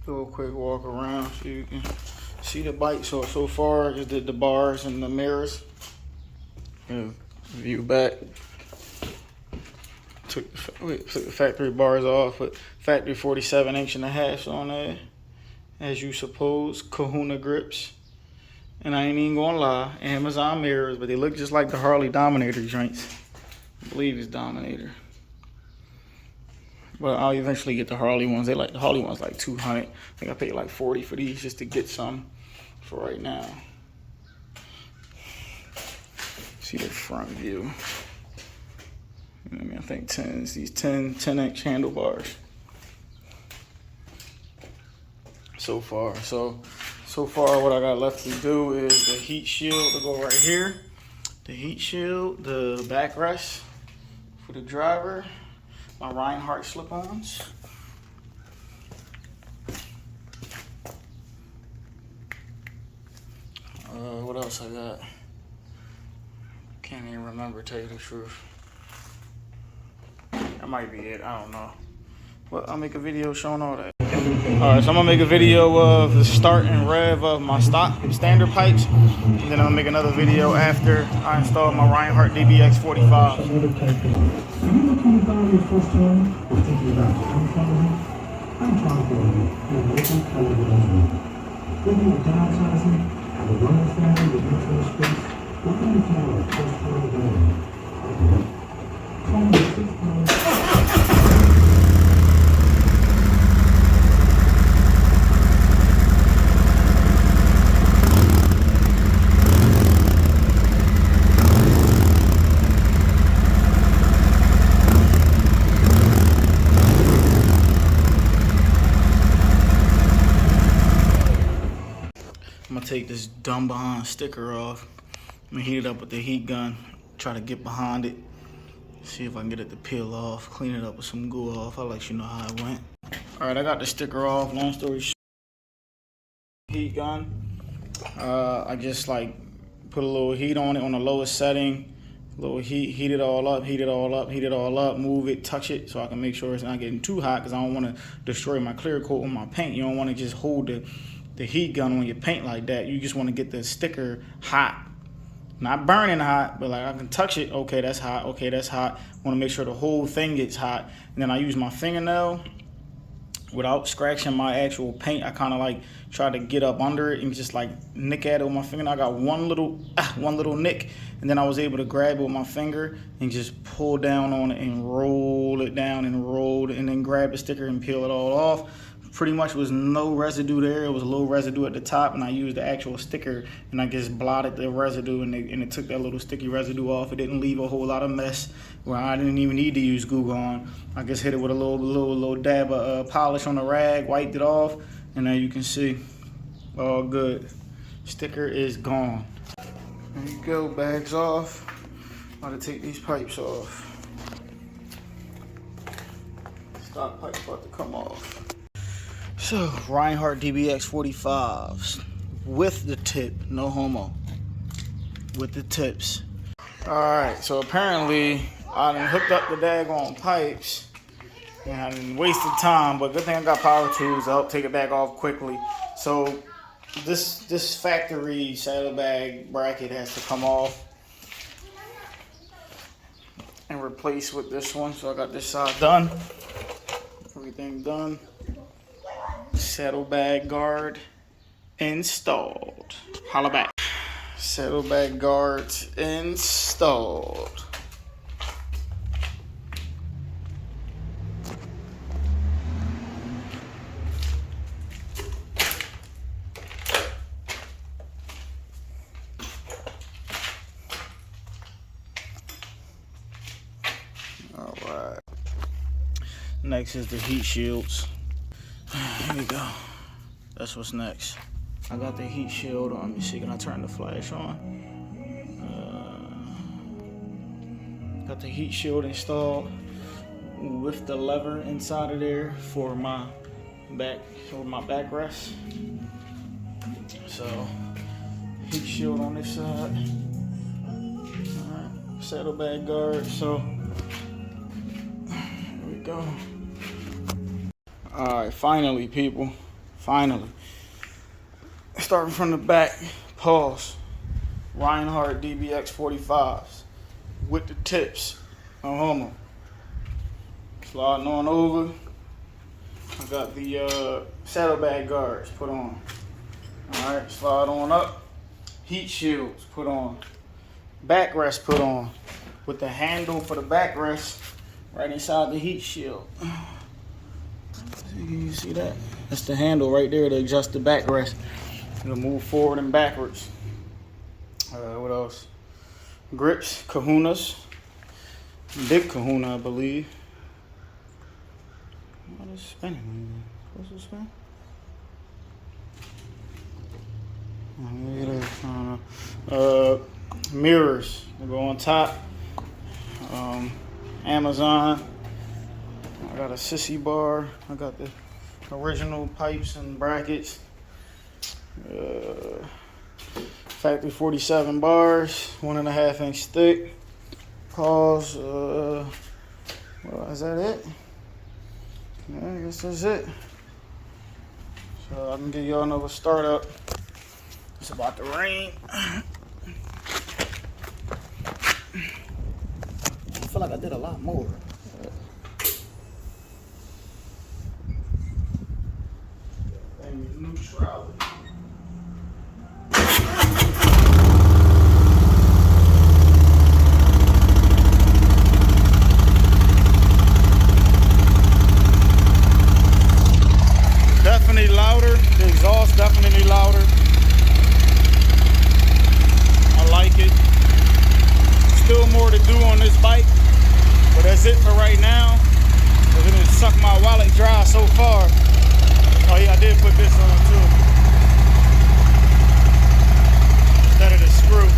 Do a quick walk around so you can see the bike. So far, I just did the bars and the mirrors. View back. Took the factory bars off, but factory 47.5" on there, as you suppose. Kahuna grips, and I ain't even gonna lie, Amazon mirrors, but they look just like the Harley Dominator joints. I believe it's Dominator, but I'll eventually get the Harley ones. The Harley ones like 200. I think I paid like 40 for these just to get some for right now. See the front view. I think 10s, these 10-inch handlebars. So far, what I got left to do is the heat shield to go right here. The heat shield, the backrest for the driver, my Reinhardt slip-ons. What else I got? Can't even remember, to tell you the truth. That might be it, I don't know. Well, I'll make a video showing all that. Alright, so I'm gonna make a video of the start and rev of my stock standard pipes. And then I'm gonna make another video after I install my Reinhardt DBX 45. I'm gonna take this dumb behind sticker off. I'm gonna heat it up with the heat gun, try to get behind it, see if I can get it to peel off, clean it up with some glue off. I'll let you know how it went. All right, I got the sticker off. Long story short, heat gun. I just like put a little heat on it on the lowest setting. A little heat it all up, move it, touch it, so I can make sure it's not getting too hot, because I don't want to destroy my clear coat on my paint. You don't want to just hold the heat gun on your paint like that. You just want to get the sticker hot, not burning hot, but like I can touch it. Okay, that's hot. Okay, that's hot. Want to make sure the whole thing gets hot. And then I use my fingernail without scratching my actual paint. I kind of like try to get up under it and just like nick at it with my fingernail. I got one little nick, and then I was able to grab it with my finger and just pull down on it and roll it down and roll it, and then grab the sticker and peel it all off. Pretty much was no residue there. It was a little residue at the top, and I used the actual sticker and I just blotted the residue, and it took that little sticky residue off. It didn't leave a whole lot of mess where I didn't even need to use Glue Gun. I just hit it with a little dab of polish on the rag, wiped it off, and now you can see all good. Sticker is gone. There you go, bags off. About to take these pipes off. Stock pipe's about to come off. So, Reinhardt DBX 45s with the tip, no homo, with the tips. Alright, so apparently I done hooked up the daggone pipes and I done wasted time, but good thing I got power tools to help take it back off quickly. So this factory saddlebag bracket has to come off and replace with this one. So I got this side done, everything done. Saddlebag guard installed. Holla back. Saddlebag guards installed. All right. Next is the heat shields. Here we go. That's what's next. I got the heat shield on. Let me see, can I turn the flash on? Got the heat shield installed with the lever inside of there for my backrest. So, heat shield on this side. Alright, saddlebag guard. So, here we go. Alright, finally, people. Finally. Starting from the back, pause. Reinhardt DBX 45s with the tips. No homo. Sliding on over. I got the saddlebag guards put on. Alright, slide on up. Heat shields put on. Backrest put on. With the handle for the backrest right inside the heat shield. You see that? That's the handle right there to adjust the backrest. It'll move forward and backwards. What else? Grips, kahunas. Big kahuna, I believe. What is spinning? What's it spin? Mirrors. They go on top. Amazon. I got a sissy bar. I got the original pipes and brackets. Factory 47 bars, 1.5 inch thick. Pause. Well, is that it? Yeah, I guess that's it. So I can give y'all another startup. It's about to rain. I feel like I did a lot more. Neutrality. Definitely louder. The exhaust definitely louder. I like it. Still more to do on this bike, but that's it for right now. Cause it done sucked my wallet dry so far. Oh yeah, I did put this on too. Instead of the screw.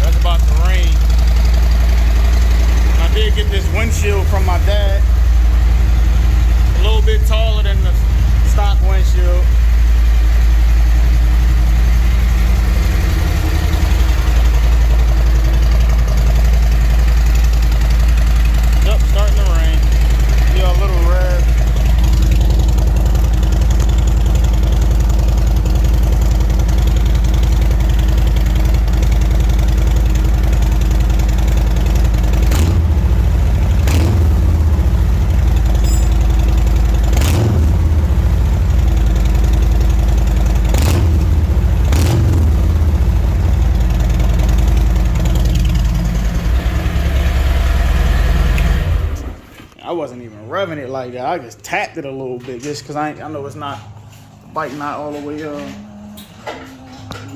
That's about to rain. I did get this windshield from my dad. A little bit taller than the stock windshield. Yep, starting to rain. Yeah, a little red. I wasn't even revving it like that. I just tapped it a little bit just because I know it's not, the bike not all the way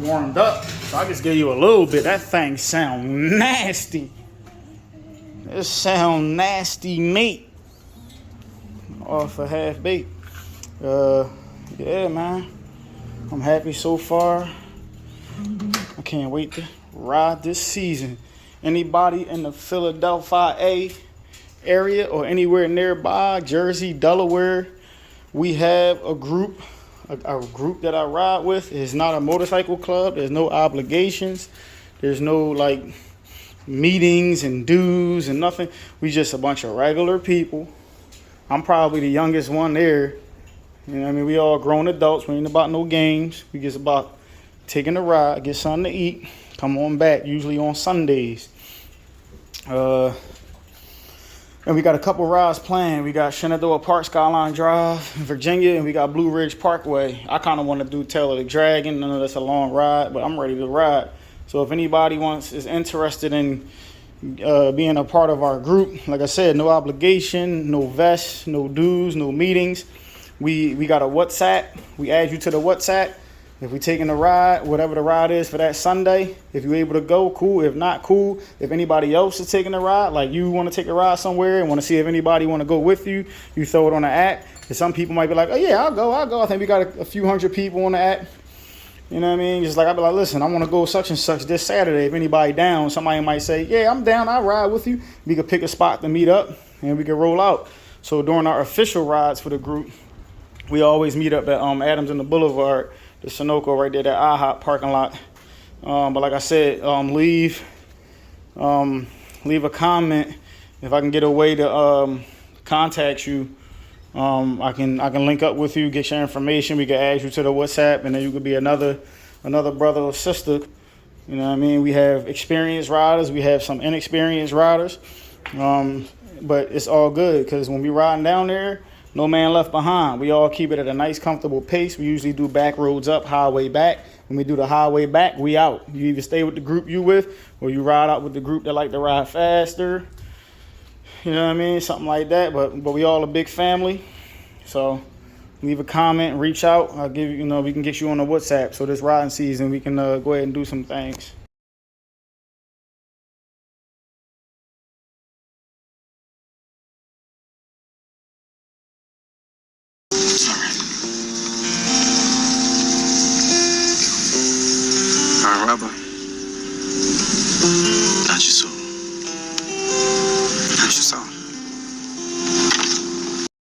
warmed up. So I just gave you a little bit. That thing sound nasty. It sound nasty, mate. Off a half bait. Yeah, man. I'm happy so far. I can't wait to ride this season. Anybody in the Philadelphia area or anywhere nearby, Jersey, Delaware, we have a group that I ride with. It's not a motorcycle club. There's no obligations. There's no like meetings and dues and nothing. We just a bunch of regular people. I'm probably the youngest one there. You know what I mean? We all grown adults. We ain't about no games. We just about taking a ride, get something to eat, come on back, usually on Sundays. And we got a couple rides planned. We got Shenandoah Park, Skyline Drive in Virginia, and we got Blue Ridge Parkway. I kind of want to do Tail of the Dragon. I know that's a long ride, but I'm ready to ride. So if anybody is interested in being a part of our group, like I said, no obligation, no vest, no dues, no meetings. We got a WhatsApp. We add you to the WhatsApp. If we taking a ride, whatever the ride is for that Sunday, if you're able to go, cool. If not, cool. If anybody else is taking a ride, like you want to take a ride somewhere and want to see if anybody want to go with you, you throw it on the app. And some people might be like, oh yeah, I'll go. I think we got a few hundred people on the app. You know what I mean? Just like, I'll be like, listen, I want to go such and such this Saturday. If anybody down, somebody might say, yeah, I'm down. I'll ride with you. We could pick a spot to meet up and we could roll out. So during our official rides for the group, we always meet up at Adams and the Boulevard, the Sunoco right there, that IHOP parking lot. But like I said, leave leave a comment. If I can get a way to contact you, I can link up with you, get your information. We can add you to the WhatsApp, and then you could be another brother or sister. You know what I mean? We have experienced riders. We have some inexperienced riders. But it's all good because when we riding down there, no man left behind. We all keep it at a nice, comfortable pace. We usually do back roads up, highway back. When we do the highway back, we out. You either stay with the group you with, or you ride out with the group that like to ride faster. You know what I mean? Something like that. But we all a big family. So leave a comment, reach out. I'll give you, we can get you on the WhatsApp. So this riding season, we can go ahead and do some things.